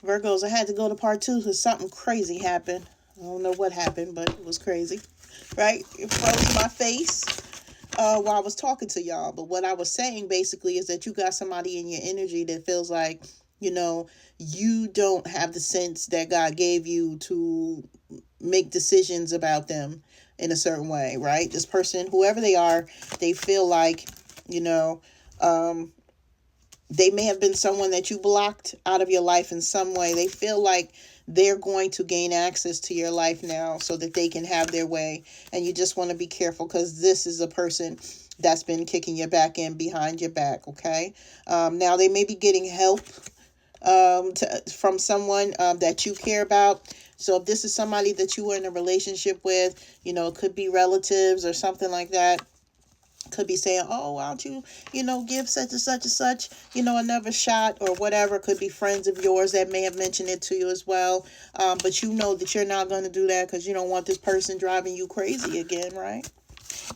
Virgos, I had to go to part two because something crazy happened. I don't know what happened, but it was crazy. Right? It froze my face while I was talking to y'all. But what I was saying basically is that you got somebody in your energy that feels like, you know, you don't have the sense that God gave you to make decisions about them in a certain way, right? This person, whoever they are, they feel like, you know, um, they may have been someone that you blocked out of your life in some way. They feel like they're going to gain access to your life now so that they can have their way. And you just want to be careful because this is a person that's been kicking your back in behind your back, okay? Now, they may be getting help from someone that you care about. So if this is somebody that you were in a relationship with, you know, it could be relatives or something like that, could be saying, oh, why don't you, give such and such, another shot or whatever. Could be friends of yours that may have mentioned it to you as well. But you know that you're not going to do that because you don't want this person driving you crazy again, right?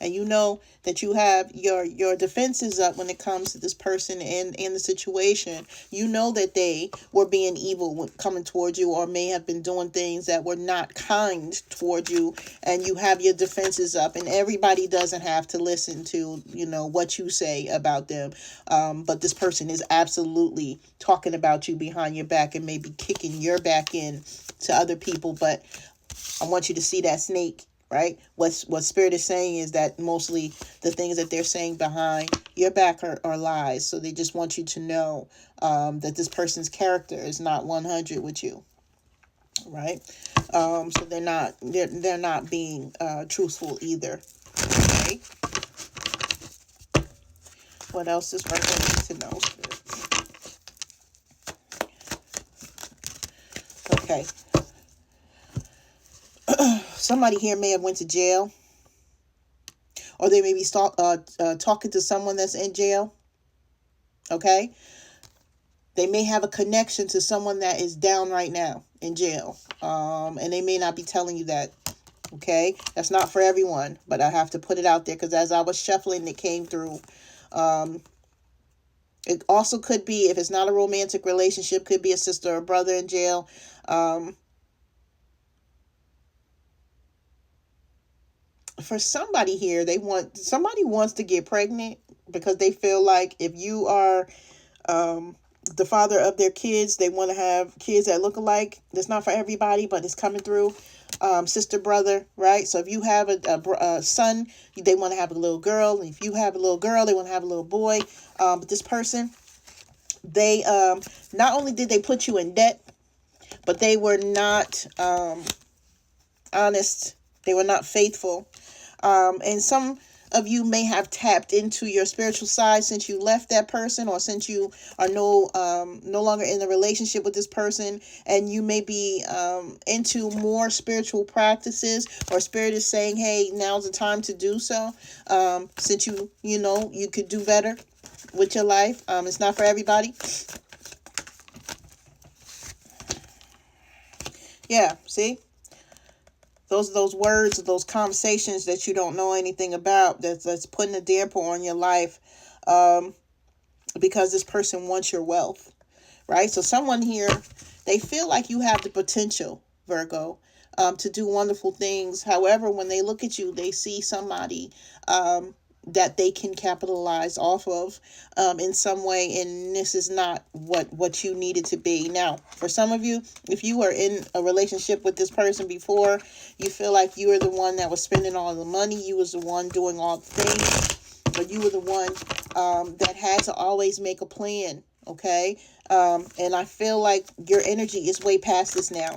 And you know that you have your defenses up when it comes to this person and the situation. You know that they were being evil when coming towards you, or may have been doing things that were not kind toward you, and you have your defenses up. And everybody doesn't have to listen to what you say about them, but this person is absolutely talking about you behind your back and maybe kicking your back in to other people. But I want you to see that snake, right? What Spirit is saying is that mostly the things that they're saying behind your back are lies. So they just want you to know that this person's character is not 100 with you, right? So they're not being truthful either. Okay. What else is Virgo need to know, Spirit? Okay. Somebody here may have went to jail, or they may be talking to someone that's in jail. Okay. They may have a connection to someone that is down right now in jail. And they may not be telling you that. Okay. That's not for everyone, but I have to put it out there because as I was shuffling, it came through. It also could be, if it's not a romantic relationship, could be a sister or brother in jail. For somebody here, somebody wants to get pregnant because they feel like if you are the father of their kids, they want to have kids that look alike. That's not for everybody, but it's coming through. Sister, brother, right? So if you have a son, they want to have a little girl. If you have a little girl, they want to have a little boy. But this person, they not only did they put you in debt, but they were not honest. They were not faithful. And some of you may have tapped into your spiritual side since you left that person, or since you are no longer in a relationship with this person, and you may be into more spiritual practices, or Spirit is saying, hey, now's the time to do so, since you could do better with your life. It's not for everybody. Yeah, see? Those words, those conversations that you don't know anything about, that's putting a damper on your life, because this person wants your wealth, right? So someone here, they feel like you have the potential, Virgo, to do wonderful things. However, when they look at you, they see somebody that they can capitalize off of in some way, and this is not what you needed to be. Now, for some of you, if you were in a relationship with this person before, you feel like you were the one that was spending all the money, you was the one doing all the things, but you were the one that had to always make a plan, okay? And I feel like your energy is way past this now.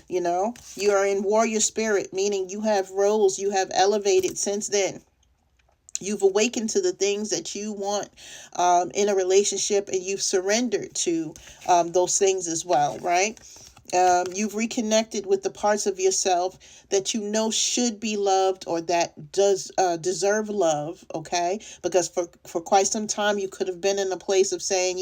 You are in warrior spirit, meaning you have rose, you have elevated since then. You've awakened to the things that you want in a relationship, and you've surrendered to those things as well, right? You've reconnected with the parts of yourself that you know should be loved, or that does deserve love, okay? Because for quite some time, you could have been in a place of saying,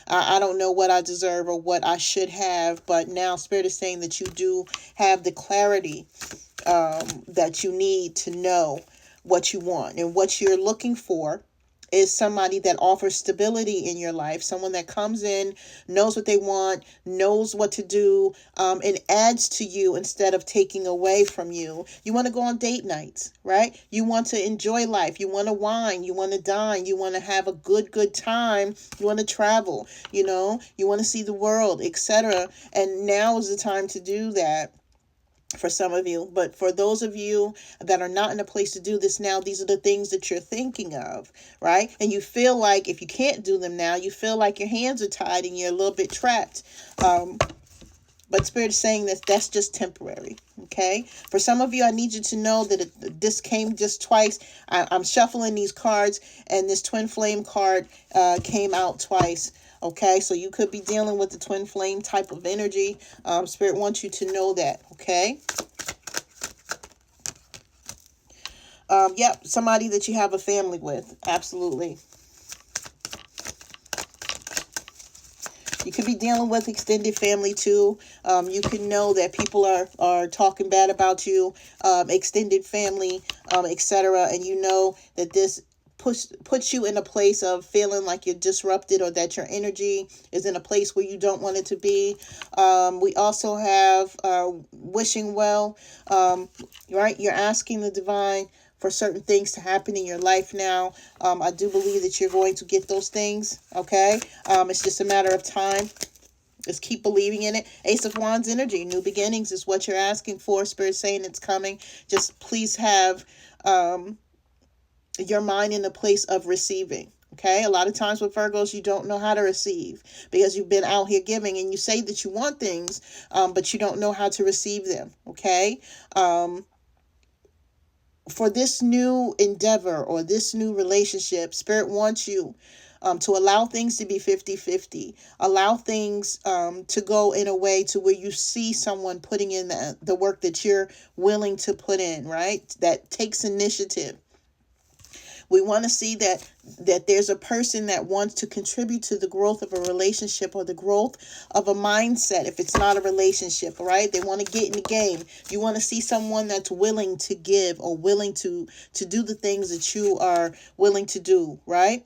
I don't know what I deserve or what I should have, but now Spirit is saying that you do have the clarity that you need to know what you want and what you're looking for is somebody that offers stability in your life, someone that comes in, knows what they want, knows what to do, and adds to you instead of taking away from you. You want to go on date nights, right? You want to enjoy life. You want to wine. You want to dine. You want to have a good time. You want to travel, you want to see the world, etc. And now is the time to do that for some of you. But for those of you that are not in a place to do this now, these are the things that you're thinking of, right? And you feel like if you can't do them now, you feel like your hands are tied and you're a little bit trapped. But Spirit is saying that that's just temporary, okay? For some of you, I need you to know that this came just twice. I'm shuffling these cards, and this twin flame card came out twice. Okay, so you could be dealing with the twin flame type of energy. Spirit wants you to know that, okay? Yep, somebody that you have a family with. Absolutely. You could be dealing with extended family too. You can know that people are talking bad about you, extended family, etc. And you know that this puts you in a place of feeling like you're disrupted, or that your energy is in a place where you don't want it to be. We also have wishing well, right? You're asking the divine for certain things to happen in your life now. I do believe that you're going to get those things, okay? It's just a matter of time. Just keep believing in it. Ace of Wands energy, new beginnings is what you're asking for. Spirit saying it's coming. Just please have your mind in a place of receiving. Okay, a lot of times with Virgos, you don't know how to receive because you've been out here giving, and you say that you want things, but you don't know how to receive them. Okay, for this new endeavor or this new relationship, Spirit wants you to allow things to be 50-50. Allow things to go in a way to where you see someone putting in the work that you're willing to put in, right? That takes initiative. We want to see that there's a person that wants to contribute to the growth of a relationship or the growth of a mindset. If it's not a relationship, right? They want to get in the game. You want to see someone that's willing to give or willing to do the things that you are willing to do, right?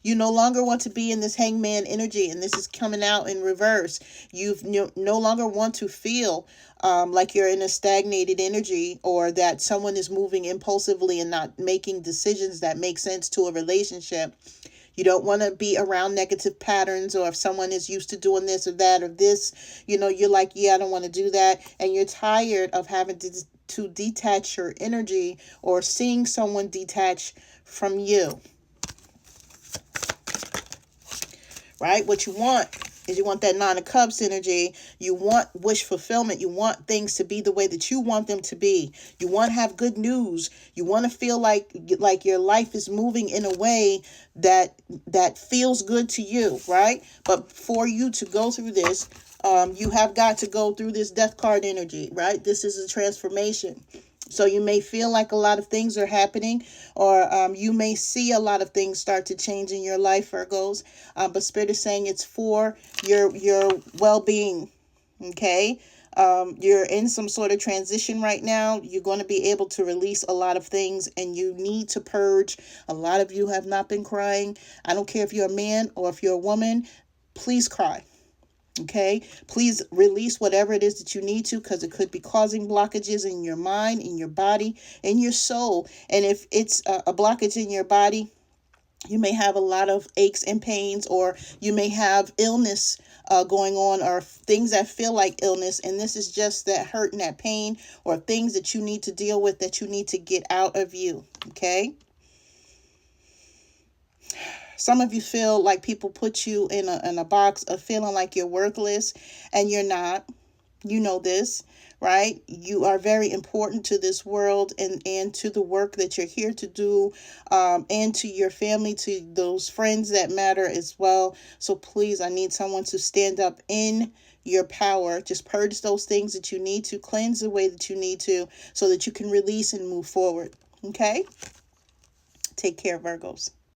You no longer want to be in this hangman energy, and this is coming out in reverse. You no longer want to feel like you're in a stagnated energy, or that someone is moving impulsively and not making decisions that make sense to a relationship. You don't want to be around negative patterns, or if someone is used to doing this or that or this, you're like, yeah, I don't want to do that. And you're tired of having to detach your energy, or seeing someone detach from you. Right? What you want is you want that Nine of Cups energy. You want wish fulfillment. You want things to be the way that you want them to be. You want to have good news. You want to feel like your life is moving in a way that feels good to you, right? But for you to go through this, you have got to go through this Death card energy, right? This is a transformation. So you may feel like a lot of things are happening, or you may see a lot of things start to change in your life, Virgos. But Spirit is saying it's for your well-being, okay? You're in some sort of transition right now. You're going to be able to release a lot of things, and you need to purge. A lot of you have not been crying. I don't care if you're a man or if you're a woman. Please cry. Okay, please release whatever it is that you need to, because it could be causing blockages in your mind, in your body, in your soul. And if it's a blockage in your body, you may have a lot of aches and pains, or you may have illness going on, or things that feel like illness. And this is just that hurt and that pain, or things that you need to deal with, that you need to get out of you. Okay. Some of you feel like people put you in a box of feeling like you're worthless, and you're not. You know this, right? You are very important to this world, and to the work that you're here to do, and to your family, to those friends that matter as well. So please, I need someone to stand up in your power. Just purge those things that you need to, cleanse the way that you need to, so that you can release and move forward. Okay? Take care, Virgos.